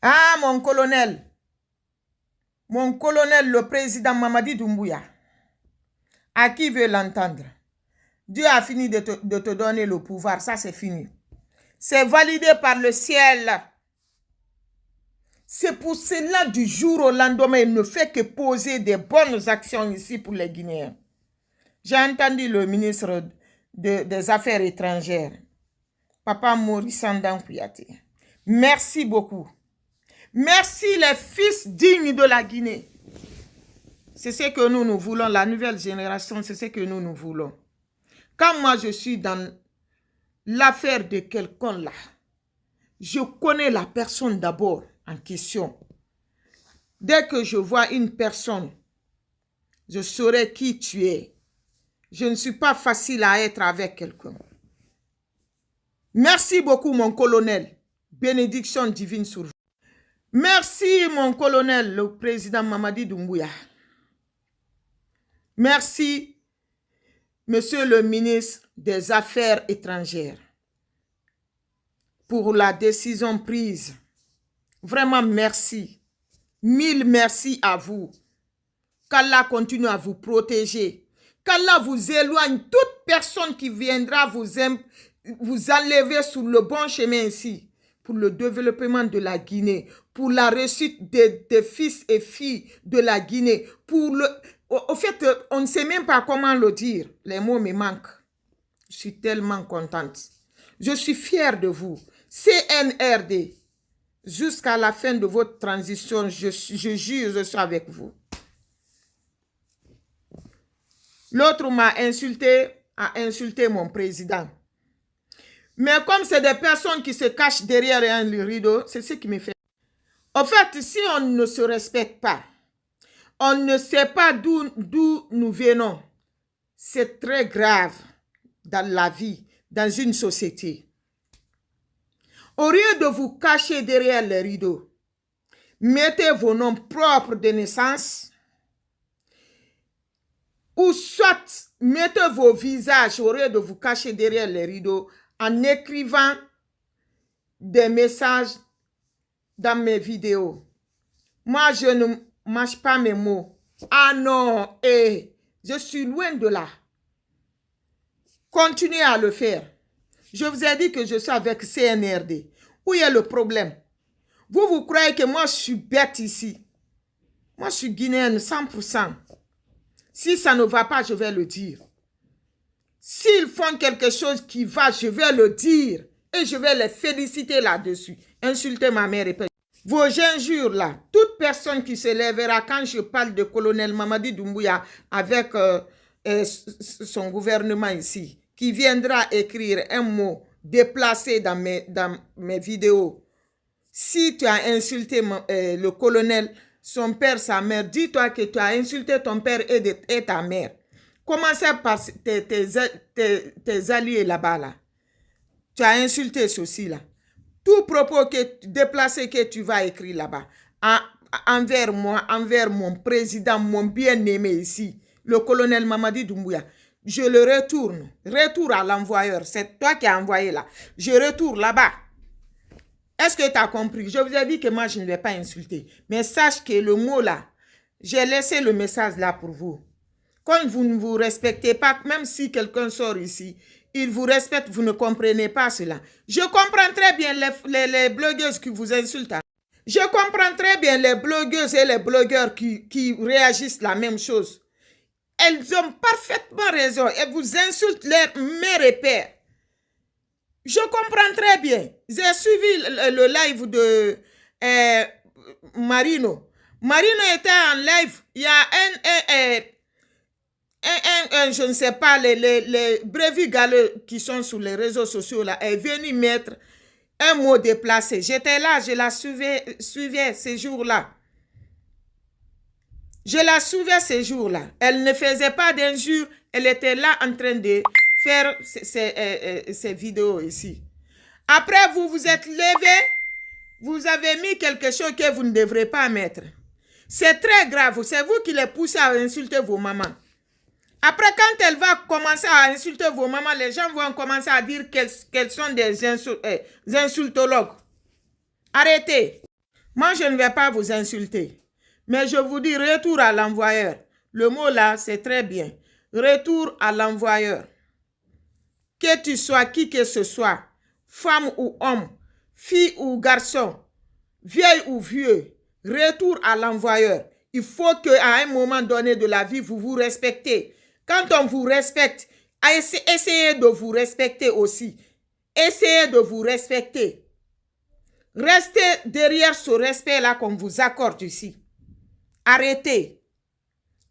Ah, mon colonel, le président Mamadi Doumbouya, à qui veut l'entendre? Dieu a fini de te donner le pouvoir, ça c'est fini. C'est validé par le ciel. C'est pour cela, du jour au lendemain, il ne fait que poser des bonnes actions ici pour les Guinéens. J'ai entendu le ministre des Affaires étrangères, Papa Maurice Sandan Kouyaté. Merci beaucoup. Merci les fils dignes de la Guinée. C'est ce que nous voulons, la nouvelle génération, c'est ce que nous voulons. Quand moi je suis dans l'affaire de quelqu'un là, je connais la personne d'abord en question. Dès que je vois une personne, je saurai qui tu es. Je ne suis pas facile à être avec quelqu'un. Merci beaucoup mon colonel. Bénédiction divine sur vous. Merci mon colonel, le président Mamadi Doumbouya. Merci, monsieur le ministre des Affaires étrangères, pour la décision prise. Vraiment merci. Mille merci à vous. Qu'Allah continue à vous protéger. Qu'Allah vous éloigne toute personne qui viendra vous enlever sur le bon chemin ici. Pour le développement de la Guinée. Pour la réussite des fils et filles de la Guinée. Au fait, on ne sait même pas comment le dire. Les mots me manquent. Je suis tellement contente. Je suis fière de vous. CNRD. Jusqu'à la fin de votre transition, je jure, je suis avec vous. L'autre m'a insulté, a insulté mon président. Mais comme c'est des personnes qui se cachent derrière un rideau, c'est ce qui me fait. En fait, si on ne se respecte pas, on ne sait pas d'où nous venons, c'est très grave dans la vie, dans une société. Au lieu de vous cacher derrière les rideaux, mettez vos noms propres de naissance ou soit mettez vos visages au lieu de vous cacher derrière les rideaux en écrivant des messages dans mes vidéos. Moi, je ne mâche pas mes mots. Ah non, je suis loin de là. Continuez à le faire. Je vous ai dit que je suis avec CNRD. Où est le problème? Vous croyez que moi, je suis bête ici? Moi, je suis guinéenne 100%. Si ça ne va pas, je vais le dire. S'ils font quelque chose qui va, je vais le dire. Et je vais les féliciter là-dessus. Insulter ma mère et père. Vos injures là, toute personne qui se lèvera quand je parle de colonel Mamadi Doumbouya avec son gouvernement ici, qui viendra écrire un mot déplacé dans mes vidéos. Si tu as insulté le colonel, son père, sa mère, dis-toi que tu as insulté ton père et ta mère. Commencez par tes alliés là-bas. Là. Tu as insulté ceci là. Tout propos déplacé que tu vas écrire là-bas, envers moi, envers mon président, mon bien-aimé ici, le colonel Mamadi Doumbouya, je le retourne. Retour à l'envoyeur. C'est toi qui as envoyé là. Je retourne là-bas. Est-ce que tu as compris? Je vous ai dit que moi, je ne vais pas insulter. Mais sache que le mot là, j'ai laissé le message là pour vous. Quand vous ne vous respectez pas, même si quelqu'un sort ici, il vous respecte, vous ne comprenez pas cela. Je comprends très bien les blogueuses qui vous insultent. Je comprends très bien les blogueuses et les blogueurs qui réagissent la même chose. Elles ont parfaitement raison. Elles vous insultent leur mère et père. Je comprends très bien. J'ai suivi le live de Marino. Marino était en live. Il y a je ne sais pas, les brebis galeux qui sont sur les réseaux sociaux là, est venu mettre un mot déplacé. J'étais là, je la suivais ces jours-là. Je la suivais ces jours-là. Elle ne faisait pas d'injures. Elle était là en train de faire ces vidéos ici. Après, vous vous êtes levé. Vous avez mis quelque chose que vous ne devrez pas mettre. C'est très grave. C'est vous qui les poussez à insulter vos mamans. Après, quand elle va commencer à insulter vos mamans, les gens vont commencer à dire qu'elles sont des insultologues. Arrêtez. Moi, je ne vais pas vous insulter. Mais je vous dis retour à l'envoyeur. Le mot là, c'est très bien. Retour à l'envoyeur. Que tu sois qui que ce soit, femme ou homme, fille ou garçon, vieille ou vieux, retour à l'envoyeur. Il faut qu'à un moment donné de la vie, vous vous respectez. Quand on vous respecte, essayez de vous respecter aussi. Essayez de vous respecter. Restez derrière ce respect-là qu'on vous accorde ici. Arrêtez.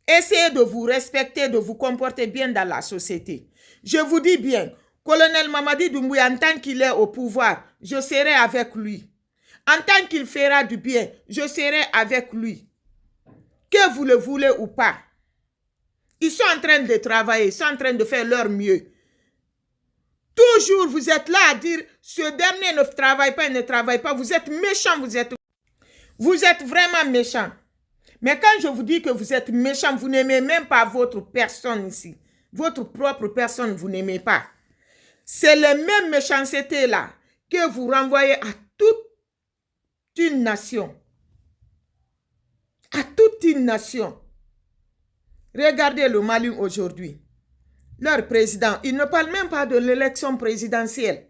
Essayez de vous respecter, de vous comporter bien dans la société. Je vous dis bien, colonel Mamadi Doumbouya, en tant qu'il est au pouvoir, je serai avec lui. En tant qu'il fera du bien, je serai avec lui. Que vous le voulez ou pas. Ils sont en train de travailler, ils sont en train de faire leur mieux. Toujours, vous êtes là à dire, ce dernier ne travaille pas, il ne travaille pas. Vous êtes méchant, vous êtes vraiment méchant. Mais quand je vous dis que vous êtes méchant, vous n'aimez même pas votre personne ici. Votre propre personne, vous n'aimez pas. C'est la même méchanceté-là que vous renvoyez à toute une nation. À toute une nation. Regardez le Mali aujourd'hui. Leur président, il ne parle même pas de l'élection présidentielle.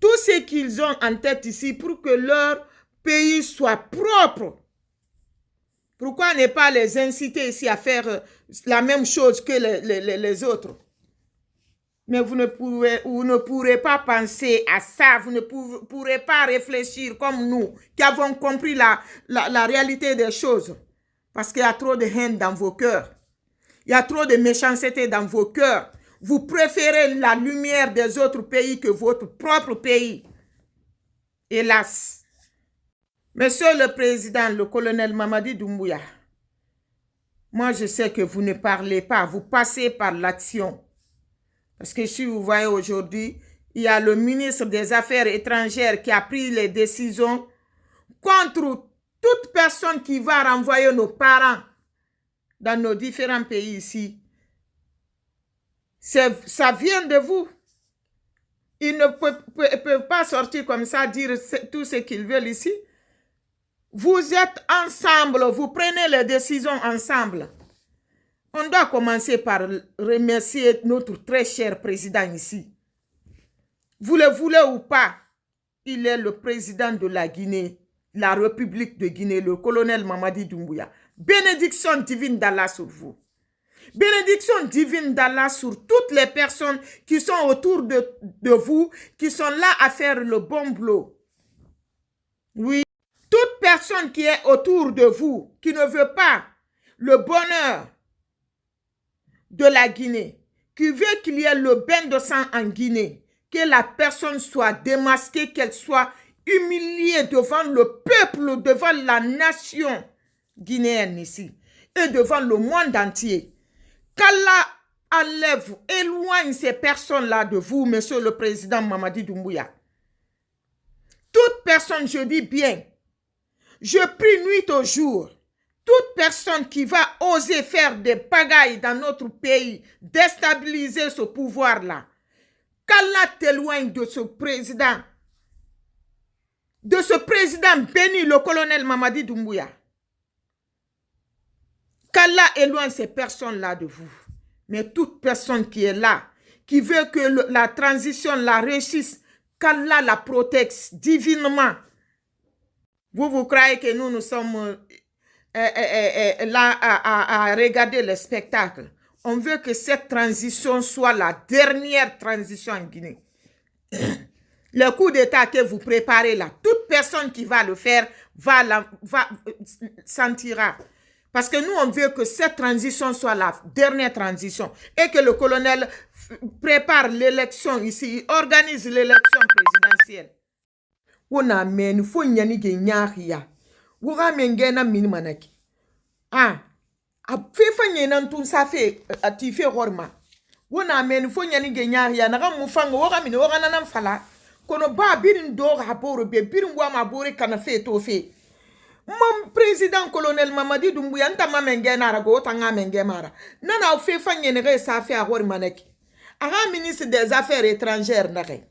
Tout ce qu'ils ont en tête ici pour que leur pays soit propre. Pourquoi ne pas les inciter ici à faire la même chose que les autres? Mais vous ne pourrez pas penser à ça, vous ne pourrez pas réfléchir comme nous, qui avons compris la réalité des choses. Parce qu'il y a trop de haine dans vos cœurs. Il y a trop de méchanceté dans vos cœurs. Vous préférez la lumière des autres pays que votre propre pays. Hélas. Monsieur le président, le colonel Mamadi Doumbouya, moi je sais que vous ne parlez pas, vous passez par l'action. Parce que si vous voyez aujourd'hui, il y a le ministre des Affaires étrangères qui a pris les décisions contre toute personne qui va renvoyer nos parents dans nos différents pays ici. Ça vient de vous. Ils ne peuvent pas sortir comme ça, dire tout ce qu'ils veulent ici. Vous êtes ensemble, vous prenez les décisions ensemble. On doit commencer par remercier notre très cher président ici. Vous le voulez ou pas, il est le président de la Guinée, la République de Guinée, le colonel Mamadi Doumbouya. Bénédiction divine d'Allah sur vous. Bénédiction divine d'Allah sur toutes les personnes qui sont autour de vous, qui sont là à faire le bon boulot. Oui, toute personne qui est autour de vous, qui ne veut pas le bonheur de la Guinée, qui veut qu'il y ait le bain de sang en Guinée, que la personne soit démasquée, qu'elle soit humiliée devant le peuple, devant la nation guinéenne ici, et devant le monde entier. Qu'Allah enlève, éloigne ces personnes-là de vous, monsieur le président Mamadi Doumbouya. Toute personne, je dis bien, je prie nuit au jour, toute personne qui va oser faire des pagailles dans notre pays, déstabiliser ce pouvoir-là, qu'Allah t'éloigne de ce président béni, le colonel Mamadi Doumbouya. Qu'Allah éloigne ces personnes-là de vous. Mais toute personne qui est là, qui veut que la transition la réussisse, qu'Allah la protège divinement. Vous croyez que nous sommes là à regarder le spectacle. On veut que cette transition soit la dernière transition en Guinée. Le coup d'État que vous préparez là, toute personne qui va le faire sentira. Parce que nous, on veut que cette transition soit la dernière transition et que le colonel prépare l'élection ici, il organise l'élection présidentielle. On a men fo nyani ge nyaria. Wo ga men ge na mini manaki. Ah, a fefa nyena ntun sa fe atife horma. Wo na men fo nyani ge nyaria na ga mufanga wo ga mini wo ga nan fala. Kono ba birin do ga boro be birin wa ma bore kana fe to fe. Mon président colonel Mamadi Doumbouya nta mamenge nara go tanga menge mara. Nana fefa nyene ge sa fe a horma naki. Aga ministre des Affaires étrangères nare.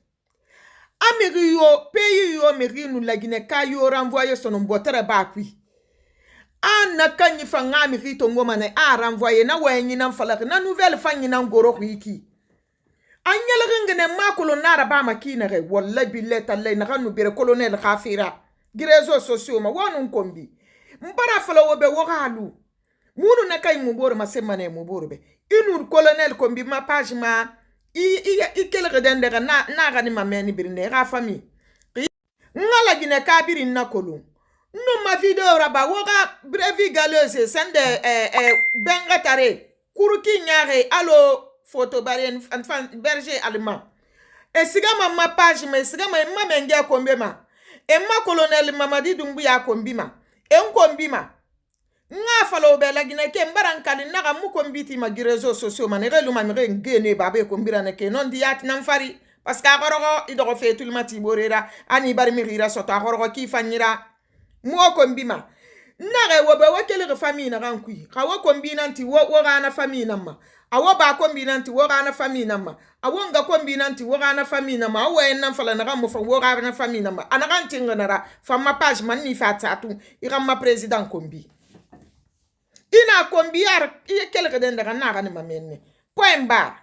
Amiri yo, pays yo, meri nous la Guinée, ka yo renvoyé son mbotere bakwi. Na kanyi fanga miri tongo mane, renvoyé, na wenyi nan falak, na nouvelle fanyi nan goro wiki. Anyele ringene ma kolonara ba makinere, wallahi billahi tallahi, na kanu bire colonel khafira. Girezo sociaux ma, wanu nkombi. Mbara fala wobe wogalu. Munu na kay muboro ma semane muboro be. Inu colonel kombi ma page ma i kelere dendere na gani ma meni birine ga fami. Ngala gine kabiri na kolon. No ma video raba woga brevi galeuse sende benga tare. Kuruki nyare alo photo barien enfin berger allemand. E siga ma page ma siga ma menge kombe ma. E ma colonel Mamadi Doumbouya kombi ma. E nkombi ma. Nga falo be la gine ke mbaran kali naga mu kombiti ma girezo sociaux man relu ma mire ngene babe kombira ne ke non diat nan fari parce que agorogo idoro fetul mati borera ani bar mi rira soto agorogo ki fanyira mo kombi ma nare wo be wakele famille na rankui ka wo kombi nanti wo gana famille na ma awo ba kombi nanti wo gana famille na ma awo nga kombi nanti wo gana famille na ma awo en nan fala na mo fa wo gana famille na ma anaganti ngana fa ma page man ni fatatu ira ma président kombi. Ina kombiar iye quelque den daga naga ni mamenne point barre.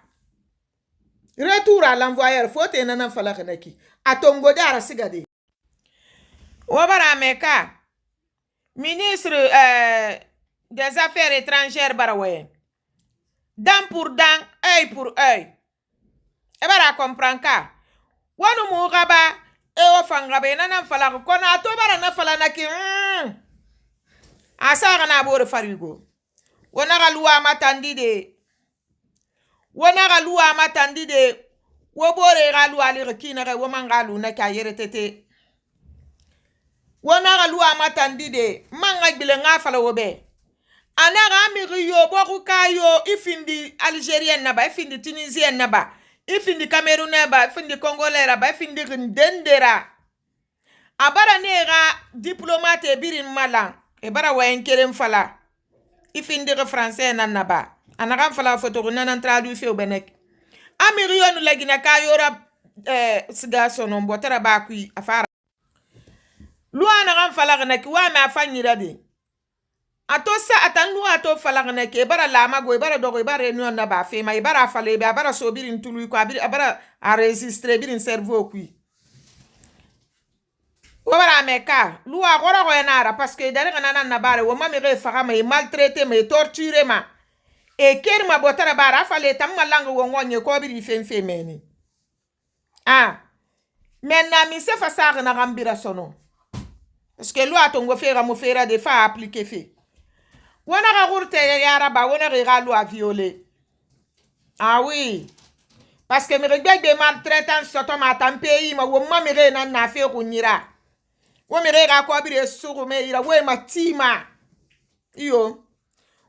Retour à l'envoyeur faut tenana fala kanaki atongo dara sigade wabara meka ministre des affaires étrangères barawe dent pour dent œil pour œil e bara comprend ka wanu mu gaba e o fanga be nana fala ko na to bara na fala naki asara na bore farigo wona galuwa matandi de wo bore galu ali rekina ga wo mangalu na ka yeretete wona galuwa matandi de manga bile nga fala wo be anaga amiri yo boku kayo ifindi algérien na ba ifindi tunisien na ba ifindi cameroun na ba ifindi congolais na ba ifindi ndendera abara nega diplomate birin malan e bara wayen kerem fala ifindi français nan ba anaga fala photo nan traduit fe benek amirion la gina kayora siga sono mbotara bakui afara luana ran fala na ki wa ma fanyira de atosa atandu ato fala na ki bara lama go bara dogo bara no na ba fe ma bara fala be bara so birin tulu ko bara a registre birin cerveau kui wabara meka luwa gora go enara parce que dare kana na bare wo mami re faga me maltraiter me torturer ma e ker ma botara bara fale tam malanga wo ngonye ko biri femfe meni maintenant mi se fa sa na gambira sono parce que luwa tongo fera mo fera de fa appliquer fait wona ga gurte yara ba wona ga luwa violer oui parce que mi regbe de maltraitance soto ma tam pays ma wo mami re na fe ko nyira wo mere ga ko bire suru me ira wo ma tima iyo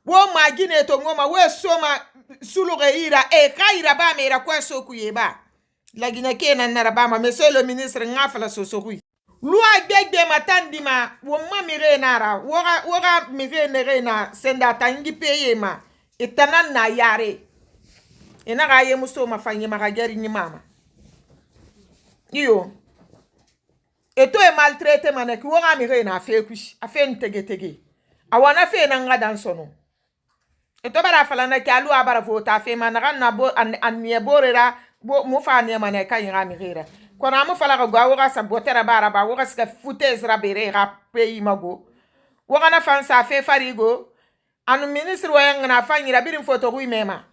wo ma gine to ngoma wo so ma sulu ge ira e ka ira ba me ira ko so ku yeba la gine ke na na ba ma monsieur le ministre ngafala so so ku loi gbegbe matandi ma wo ma mere na ra wo ga mere ne re na senda tangi peye ma itanan na yare ina ga ye muso ma fanye ma ga geri ni mama iyo eto e maltraité manek wo ga mi re na fe kush afe ntege awana fe na nga dan sono eto bara fala na kalu abara vota fe manaka na bo an nie borera bo mu fa ne manek kan ga mi re ko na mu fala ga wo ga sa botera bara ba wo ga ska foutez rabere ga pays mago wo ga na fansa fe farigo anu ministre wo yang na fanyira birin photo ru mema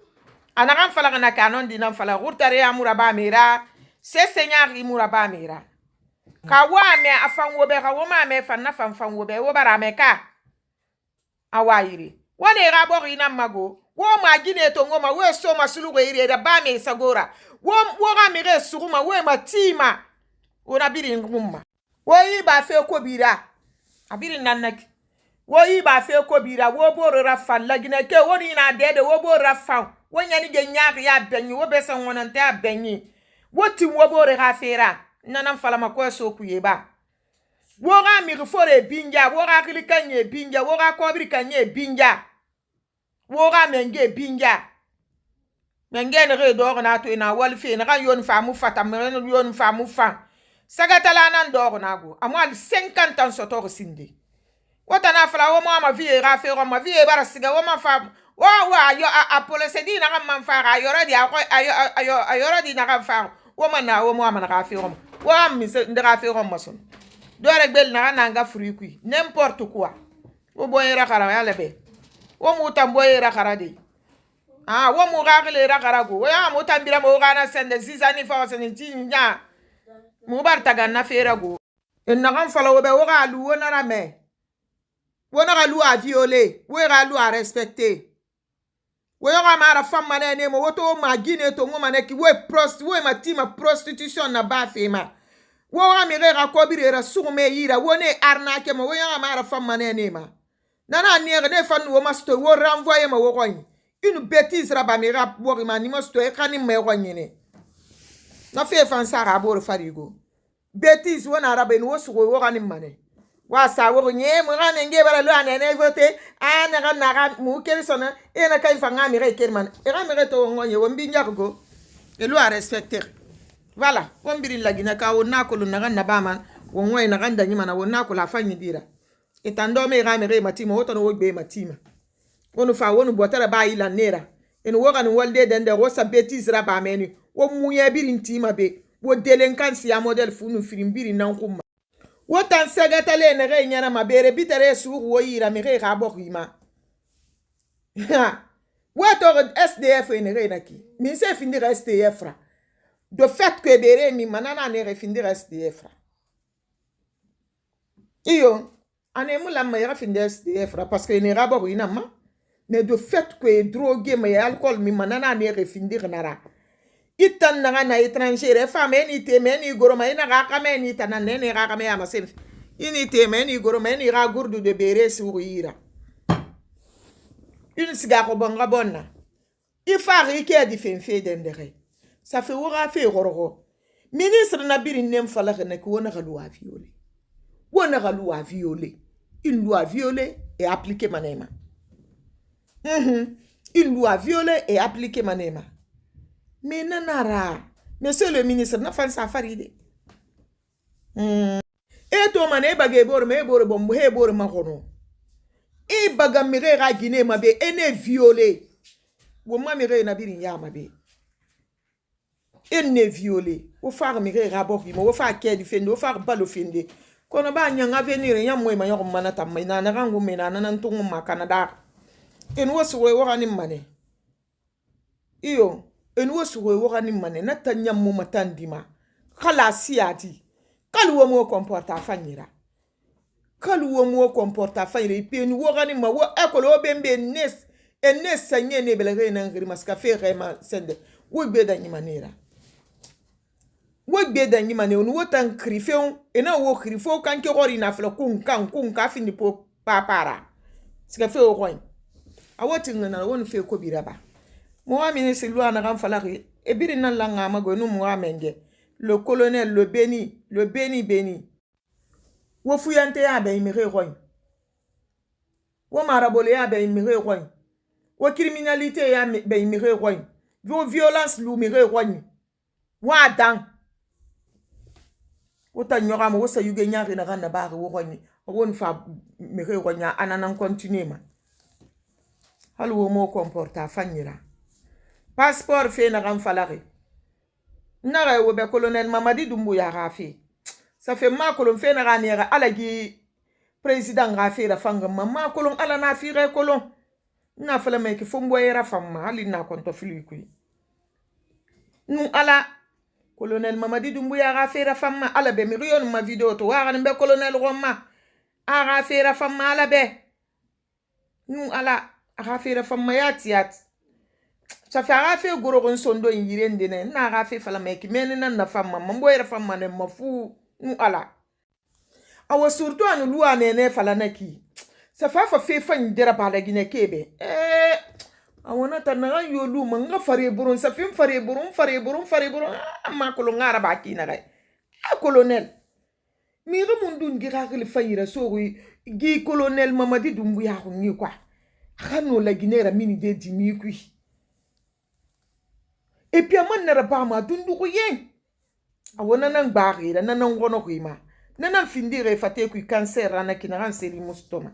anaka fala na kanon dinan fala rutare amura ba mira se seigneur imura ba mira ka wa me afan wo be ka wo ma me fan na fan wo be wo bara me ka awayiri wone ga bo ina mago wo ma gine to ngoma we so ma sulu go ire da ba me sagora wo ga me re suguma we ma tima ora biri ngumma wo yi ba fe ko bira abiri nanak wo yi ba fe ko bira wo bo ra fan la gine ke woni na dede wo bo ra fan wo nyani ge nyaak ya benyi wo be san wonante a benyi wo ti wo bo re ga fera nana fala makwa so kuyeba woga mi fore binja woga kilikanye binja woga kobri kanye binja woga menge binja menge ne re do na to na wal fe na yon fa mu fata me yon fa mu fa Sagatala nan dor nago. Amwa 50 ans sotor sindi. Wota na fala wo ma vie rafe ro ma vie bara siga wo ma fa wa yo apole se di na man fa ayora di ayora di na fa wo ma na wo ma na rafe ro wa mi se rafe ro ma son do rek bel na nga fruit kui n'importe quoi wo boy ra kara ya lebe wo mu tam boy ra kara de wo mu ga le ra kara go wo ya mu tam bira mo ga na sende zizani fa se ni tinya mu bar taga na fera go en na kan fala wo be wo ga lu wo na me wo na ga lu a violer wo ga lu a respecter wo yo ga mara femme manene mo woto ma gine to ngo maneki wo ma prostitution na ba fema wo ga mi ga ko birera sume yira wo ne arnaque mo wo yo ga mara femme manene ma nana ni ne fan wo masto wo renvoyer ma wo koñ une bêtise raba mi rap wo ma ni masto e kan me wo nyene na fe fan sara bor farigo bêtise wo na raba ni wo sugo wo kan mane wa sa wo nye mo ga nge bara lo anene vote ana ga na ga mu keri sona e na kai fanga mi re kerman e ga mi re to ngonye wo mbi nyago e lo a respecter voilà wo mbiri lagina ka wo na ko lu na ga na ba man wo ngoy na ga ndanyi mana wo na ko la fanyi dira etando me ga mi re matima wo to no wo gbe matima wonu fa wonu botara ba ila nera en wo ga ni walde dende wo sa bêtise ra ba meni wo muye biri ntima be wo delinquance ya model funu firimbiri nan kuma wotan segatale ne re nyana mabere bitere su wo yira mi re ga bokima woto SDF ne re naki mi se finir SDF ra de fait que bere mi manana ne re finir SDF ra iyo ane mula ma ya finir SDF ra parce que ne ga bokina ma mais de fait que drogue ma alcool mi manana ne re finir nara itan na étranger femme ni te meni goro ma ina ga kame ni tan ne ne ga kame ya masel ini te meni goro ma ni ga gurdu de bere sourira une siga ko bonga bonna il fari ke di fenfe dendere ça fait wora fe gorgo ministre na biri nem fala ne ko wona ga loi violer wona ga loi violer une loi violée et appliquée manema une loi violée et appliquée manema. Mais nanara, monsieur le ministre, na fan safari de. E to mane bagay bor me bor bom he bor ma kono. E baga mire ra Guinée ma be ene violé. Wo ma mire na biri ya ma be. Ene violé. Wo far mire ra bok mo wo fa ke di fende wo far balo fende. Kono ba nyanga venir ya moy ma yo manata mai na rangu me na nan tungu ma Canada. En wo so wo ga ni mane. Iyo en wo suwe wo gani mane na tanyam mo matandima kala siati kalu wo mo comporta fanyira kalu wo mo comporta fanyira ipe ni wo gani ma wo ekolo bembe nes enes sanye ne belere na ngiri maska fe rema sende wo gbe da nyimanera wo gbe da nyimane onu wo tan krifeon ena wo krifo kan ke gori na fla kun ka fini po papara ska fe o koin awoti ngana won fe ko biraba moi ministre loi na ram falari e biri nan la ngama go nu moi menge le colonel le béni wo fuyante ya be imire roy wo marabole ya be imire roy wo criminalité ya be imire roy wo violence lu mire roy wa dan wo ta nyora mo wo sa yuge nyaari na ganna baare wo roy wo fa mire roy ananan continuer ma halu wo mo comporta fanyira passeport fe na ram falari na wo be colonel Mamadi Doumbouya rafi ça fait ma kolon fe na ranera alagi président rafi da fanga ma kolon ala na fi re kolon na fala me ki fombo era famma ali na konto fili kui nu ala colonel Mamadi Doumbouya rafi da famma ala be mi riyon ma video to wa be colonel Roma a rafi da famma ala be nu ala rafi da famma yatiat ça fait rafi gorogon sondo yirende ne na rafi fala meki meni nan na famma mambo era famma ne mafu nu ala awa surtout anu luwa ne fala naki ça fait fa ndera bala gine kebe awona tananga yolu manga fare burun ça fait fare burun amma ko ngara ba kina gai colonel mi remundun gira gele fayira sori gi colonel Mamadi Doumbouya ko ngi quoi khano la ginera mini de dimi kui. Et puis, man nera ba ma dundu ko yen. awona nan barira nan ngono kuima nan findire fate ku cancer rana kinaran seri mustoma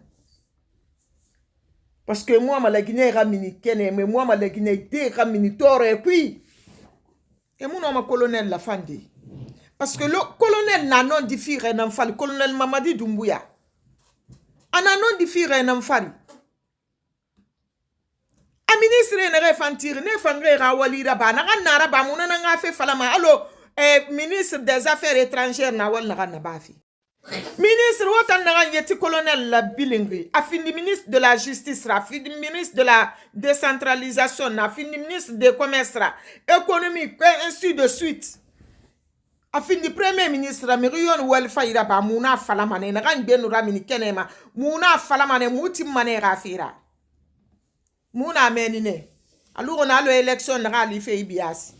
parce que moi ma la Guinée ramini kene mais moi ma la Guinée de ramini tore puis et mon homme colonel la fandi parce que le colonel n'a non diffire nan fali colonel Mamadi Doumbouya ana non diffire nan fali a ministre ne refantir ne fangre rawali raba na nara ba mun na ngafe falama allo ministre des affaires étrangères na wal na bafi ministre wotan na yeti colonel la bilingri a fini ministre de la justice ra fini ministre de la décentralisation na fini ministre de commerce ra économie ainsi de suite a fini premier ministre Mirion wel fayira ba muna falama ne na kan benu ramini kenema muna falama ne muti mane rafira muna menine alors on a l'élection na ali fe ibias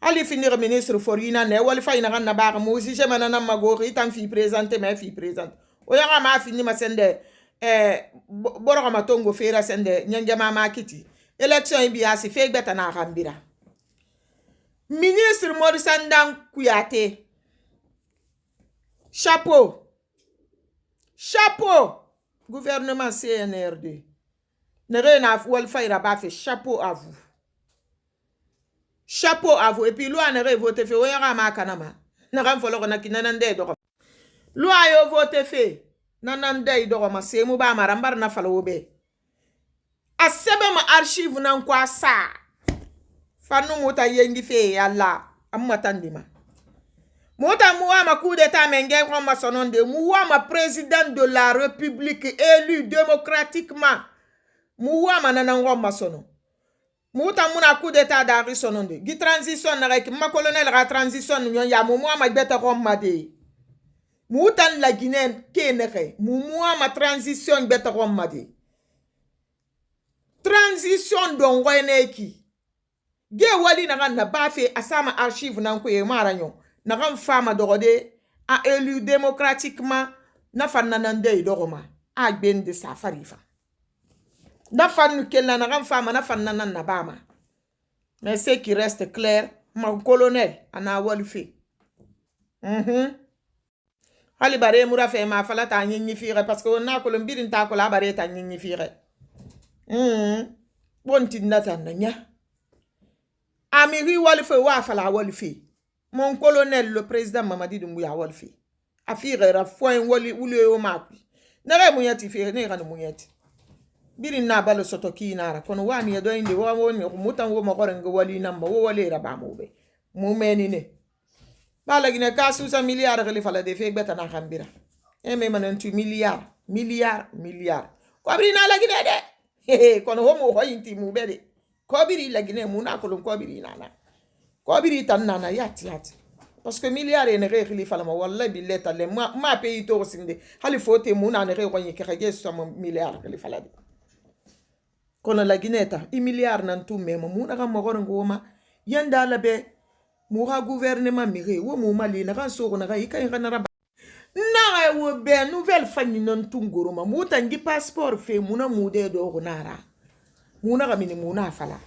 ali finir ministre forina ne wal fayina kan na ba mo si jema na magori tan fi présenter mais fi présente o ya ma fini ma sende boro ma tongo fera sende nyanja mama kiti élection ibias fe beta na rambira ministre Morisandan Kouyaté chapeau gouvernement CNRD ne rien wal fayira ba fait chapeau à vous et puis loi ne vote fait oyara ma kanama na ram folo na kinana ndé do loi yo vote fait nanan ndé do ma se mu ba marambar na falo be asebe ma archive nan kwa sa fanu muta yengi fe yalla ammatandima muta muwa ma coup d'état menge ko ma sononde muwa ma président de la république élu démocratiquement muwa ma nanan ko ma sono muta muna coup d'état d'arri sononde gi transition na rek ma colonel ra transition nyon ya muwa ma beta ko ma de muta la Guinée kenere muwa ma transition beta ko ma de transition don weneki ge wali na kan na bafe asama archive nan ko e maranyo na kan fama dogode a élu démocratiquement na fanna nan de dogoma a gbende safarifa na fannu kella na kan fama na fanna nan na bama mais ce qui reste clair mon colonel ana wali fe hali bare mura fe ma fala ta nyinyi fire parce que na ko lombirin ta ko la bare ta nyinyi fire bonti natana nya Amiri Walfe wa fala Walfe. Mon colonel, le président Mamadi Doumbouya Walfe. Afire ra foin wali ule o makwi. Nare muyati fere ne ran muyati. Biri na balo sotoki nara kono wani ya doinde wa woni mutan wo makorenga wali namba wo wali ra ba mube. Mu menine. Bala gine kasu sa milliard khali fala de fe beta na khambira. E me manan tu milliard. Ko biri na la gine de. Kono homo hoyinti mu bede. Kobiri la Guinée muna kolon kobiri nana kobiri tan nana yati parce que milliard ne régli falama wallahi billeta le ma pays to sinde hali fote muna ne rego nyi kege so milliard régli falade kono la Guinée ta i milliard nan tout même muna ga magor ngoma yanda la be mu ha gouvernement mi wo mu mali na kan so na ga ikay kana raba na wo be nouvelle fanni non tunguruma muta ngi passeport fe muna mude do nara muna gamini muna fala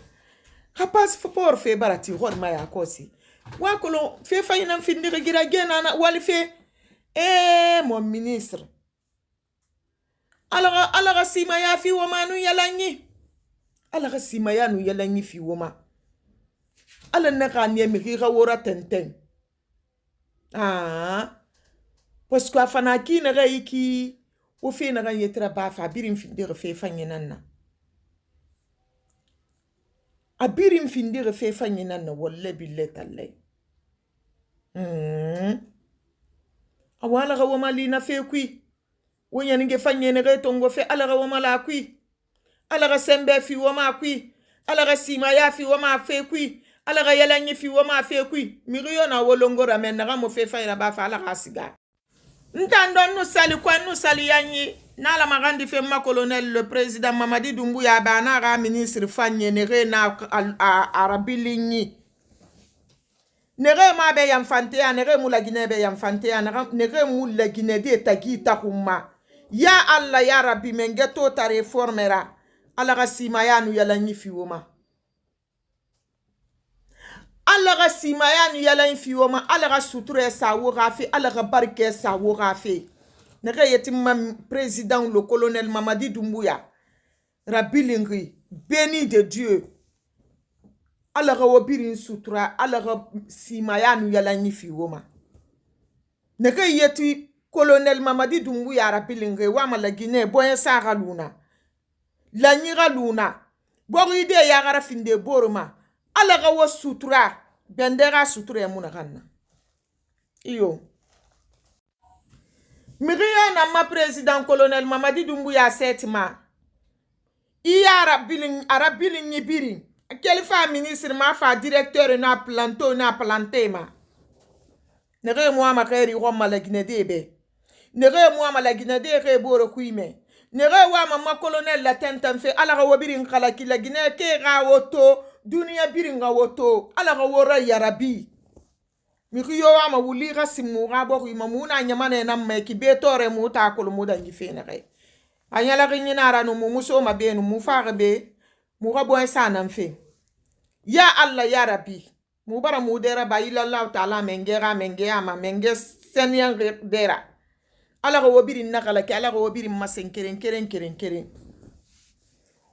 hapas for fe barati hon maya kosi wa kolo fe fayina findire gira gena na wali fe mon ministre alaga sima ya fi woma nu yalanyi alaga sima ya nu yalanyi fi woma ala na kan yemi gira wora tenten parce que afana ki na ga iki o fe na ga yetra ba fa birim findire fe fanyina na abirim findire fe fanyina na wallahi billahi tallahi awala ga woma lina fe kui wonya ninge fanyene ga tongo fe ala ga woma la kui ala ga sembe fi woma kui ala ga sima ya fi woma fe kui ala ga yalanyi fi woma fe kui miriyo na wolongora men na ga mo fe fayra ba fa ala ga siga ntando no sali kwa no sali yanyi na la magandi fe ma colonel le président Mamadi Doumbouya ba na ga ministre fanyene re na arabilinyi nere ma be yam fante ya nere mu la Guinée be yam fante ya nere mu la Guinée de tagita kuma ya Allah ya Rabbi mengeto ta reformera ala ga sima ya nu yala nyifi woma alaga simaya nu yala infioma alaga suture sa wogafe alaga barke sa wogafe nega yetima président le colonel Mamadi Doumbouya Rabilingri béni de Dieu alaga wobirin sutura alaga simaya nu yala infioma nega yeti colonel Mamadi Doumbouya Rabilingri wama la Guinée boyen saga luna la nyiga luna boride yagara finde boroma alaga wo sutura bendera sutura ya muna kanna iyo miriya na ma président colonel Mamadi Doumbouya setima iya arabilin nyibiri kelifa ministre ma fa directeur na planté ma nere moi ma khairi roma la Guinée nere moi ma la Guinée re boro kuime nere wa ma colonel la tentan fe alaga wobirin kala ki la Guinée ke ga woto dunia biringa woto alaga wora yarabi mikiyo wa ma wuli ga simu ga bo ma muna nyamane na me ki betore mu ta ko mu da ngifene re anyala ga nyina ra no mu muso ma be no mu fa be mu ga bo sa nan fe ya Allah ya rabbi mu bara mu dera ba ila Allah taala mengera ma menge senyan dera alaga wobirin nakala ki alaga wobirin masen keren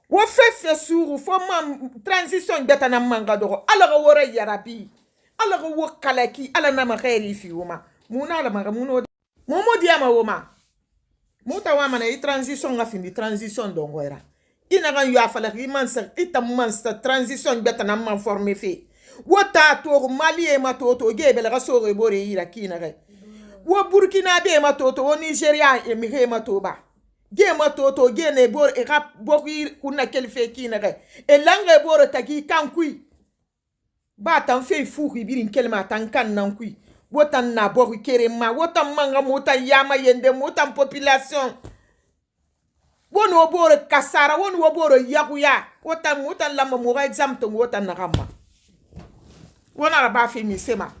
wo fe suru fo ma transition beta na manga dogo alaga wora yarabi alaga wo kalaki ala na ma khairi fi woma muna la maga muno momo diama woma muta wa mana i transition nga findi transition dongo era ina gan ya fala ki mansa itam mansa transition beta na man former fe wota to mali e matoto gebe la so re bore ira kina ga wo burkina be matoto wo nigeria e mi he matoba ge matoto ge ne bor e rap boki kuna kelfe kina ga e langa e bor tagi kankui ba tan fe fu birin kelma tan kan nan kui wotan na boki kere ma wotan manga motan yama yende motan population wono bor kasara wono bor yaguya wotan motan lama mo ga exam to wotan na gamba wona ba fe mi sema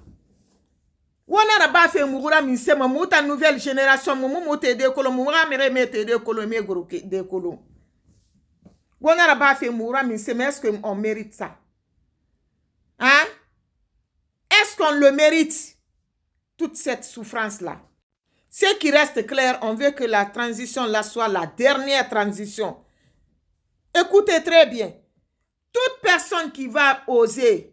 wona na ba fe mugura mi sema muta nouvelle génération mu te de kolo mu ga mere me te de kolo me goro de kolo wona na ba fe mugura mi sema est-ce qu'on mérite ça hein est-ce qu'on le mérite toute cette souffrance là ce qui reste clair on veut que la transition là soit la dernière transition écoutez très bien toute personne qui va oser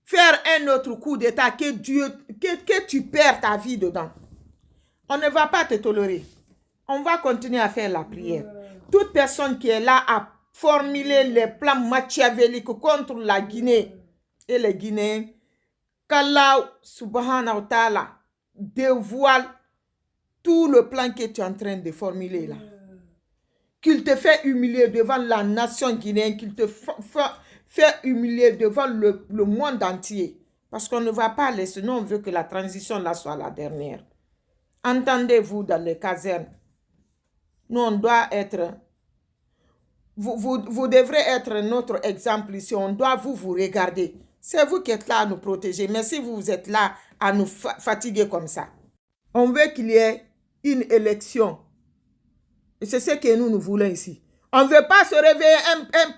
faire un autre coup d'état que tu perds ta vie dedans. On ne va pas te tolérer. On va continuer à faire la prière. Toute personne qui est là à formuler les plans machiavéliques contre la Guinée et les Guinéens, qu'Allah subhanahu wa ta'ala dévoile tout le plan que tu es en train de formuler là. Qu'il te fait humilier devant la nation guinéenne, qu'il te fait humilier devant le monde entier. Parce qu'on ne va pas laisser, nous on veut que la transition là soit la dernière. Entendez-vous dans les casernes. Nous on doit être, vous devrez être notre exemple ici, on doit vous regarder. C'est vous qui êtes là à nous protéger, mais si vous êtes là à nous fatiguer comme ça. On veut qu'il y ait une élection. Et c'est ce que nous voulons ici. On ne veut pas se réveiller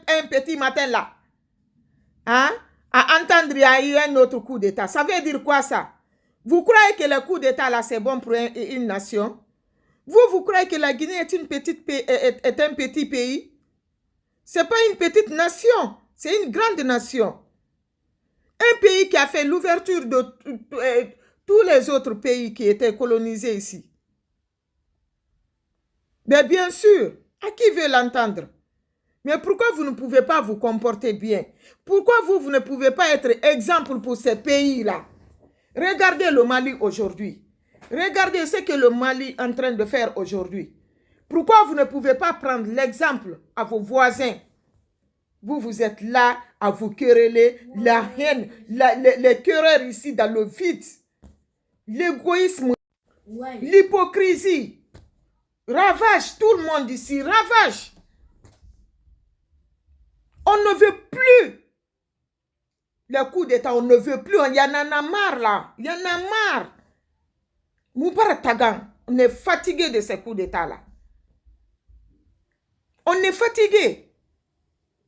un petit matin là. Hein? À entendre qu'il y a eu un autre coup d'État. Ça veut dire quoi ça? Vous croyez que le coup d'État là c'est bon pour une nation? Vous croyez que la Guinée est un petit pays? Ce n'est pas une petite nation. C'est une grande nation. Un pays qui a fait l'ouverture de tous les autres pays qui étaient colonisés ici. Mais bien sûr, à qui veut l'entendre? Mais pourquoi vous ne pouvez pas vous comporter bien? Pourquoi vous ne pouvez pas être exemple pour ces pays-là? Regardez le Mali aujourd'hui. Regardez ce que le Mali est en train de faire aujourd'hui. Pourquoi vous ne pouvez pas prendre l'exemple à vos voisins? Vous êtes là à vous quereller, la haine, les quereurs ici dans le vide. L'égoïsme, l'hypocrisie. Ravage tout le monde ici, ravage. On ne veut plus le coup d'État, on ne veut plus. Il y en a marre là, il y en a marre. Moubarak Tagan, on est fatigué de ces coups d'État là. On est fatigué.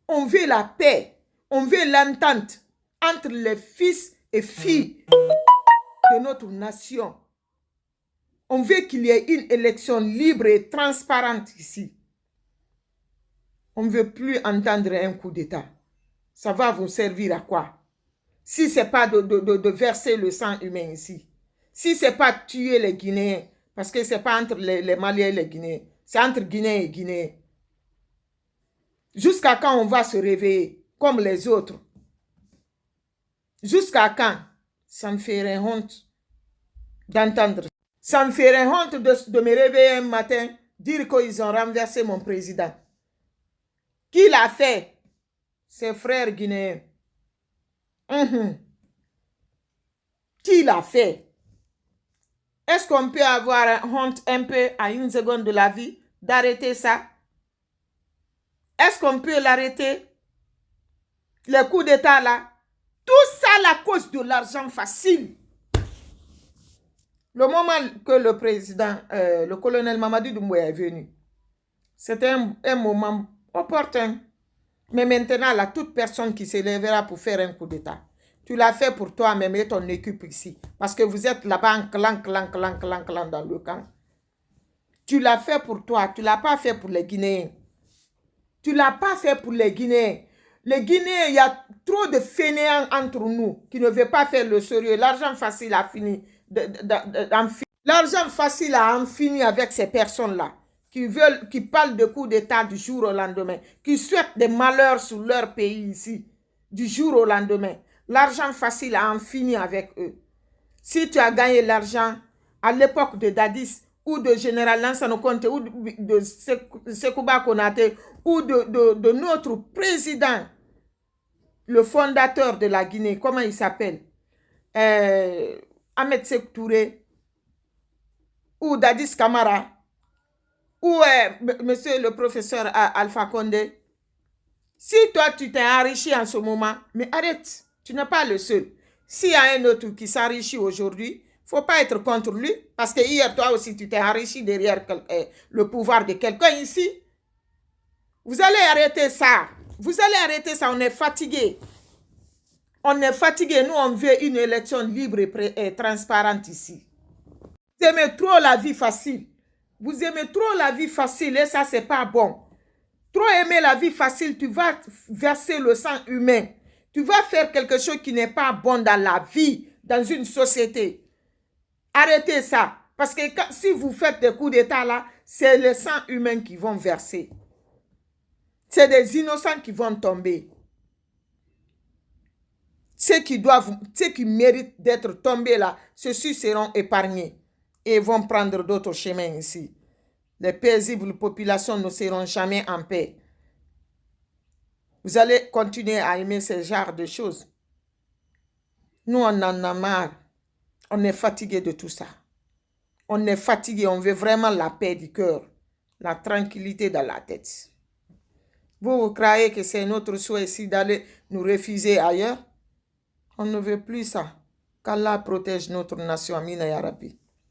On veut la paix, on veut l'entente entre les fils et filles de notre nation. On veut qu'il y ait une élection libre et transparente ici. On ne veut plus entendre un coup d'État. Ça va vous servir à quoi? Si ce n'est pas de verser le sang humain ici. Si ce n'est pas tuer les Guinéens. Parce que ce n'est pas entre les Maliens et les Guinéens. C'est entre Guinéens et Guinéens. Jusqu'à quand on va se réveiller comme les autres? Jusqu'à quand? Ça me ferait honte d'entendre. Ça me ferait honte de me réveiller un matin, dire qu'ils ont renversé mon président. Qui l'a fait? Ses frères guinéens. Qui l'a fait? Est-ce qu'on peut avoir honte un peu à une seconde de la vie d'arrêter ça? Est-ce qu'on peut l'arrêter? Les coups d'État là? Tout ça à cause de l'argent facile. Le moment que le président, le colonel Mamadou Doumbouya est venu, c'était un moment opportun. Mais maintenant, là, toute personne qui se lèvera pour faire un coup d'État, tu l'as fait pour toi-même et ton équipe ici. Parce que vous êtes là-bas en clan dans le camp. Tu l'as fait pour toi, tu ne l'as pas fait pour les Guinéens. Tu ne l'as pas fait pour les Guinéens. Les Guinéens, il y a trop de fainéants entre nous qui ne veulent pas faire le sérieux. L'argent facile a fini. L'argent facile a en fini avec ces personnes-là qui parlent de coups d'État du jour au lendemain, qui souhaitent des malheurs sur leur pays ici, du jour au lendemain. L'argent facile a en fini avec eux. Si tu as gagné l'argent à l'époque de Dadis, ou de Général Lansana Conté, ou de Sekouba Konaté, ou de notre président, le fondateur de la Guinée, comment il s'appelle? Ahmed Sékou Touré, ou Dadis Camara, ou monsieur le professeur Alpha Condé. Si toi, tu t'es enrichi en ce moment, mais arrête, tu n'es pas le seul. S'il y a un autre qui s'enrichit aujourd'hui, il ne faut pas être contre lui, parce que hier, toi aussi, tu t'es enrichi derrière le pouvoir de quelqu'un ici. Vous allez arrêter ça. Vous allez arrêter ça, on est fatigué. On est fatigué, nous, on veut une élection libre et transparente ici. Vous aimez trop la vie facile. Vous aimez trop la vie facile et ça, c'est pas bon. Trop aimer la vie facile, tu vas verser le sang humain. Tu vas faire quelque chose qui n'est pas bon dans la vie, dans une société. Arrêtez ça. Parce que si vous faites des coups d'État là, c'est le sang humain qui vont verser. C'est des innocents qui vont tomber. Ceux qui méritent d'être tombés là, ceux-ci seront épargnés. Et vont prendre d'autres chemins ici. Les paisibles populations ne seront jamais en paix. Vous allez continuer à aimer ce genre de choses. Nous, on en a marre. On est fatigué de tout ça. On est fatigué. On veut vraiment la paix du cœur. La tranquillité dans la tête. Vous croyez que c'est notre souhait ici d'aller nous refuser ailleurs? On ne veut plus ça. Qu'Allah protège notre nation. Amina ya Rabbi.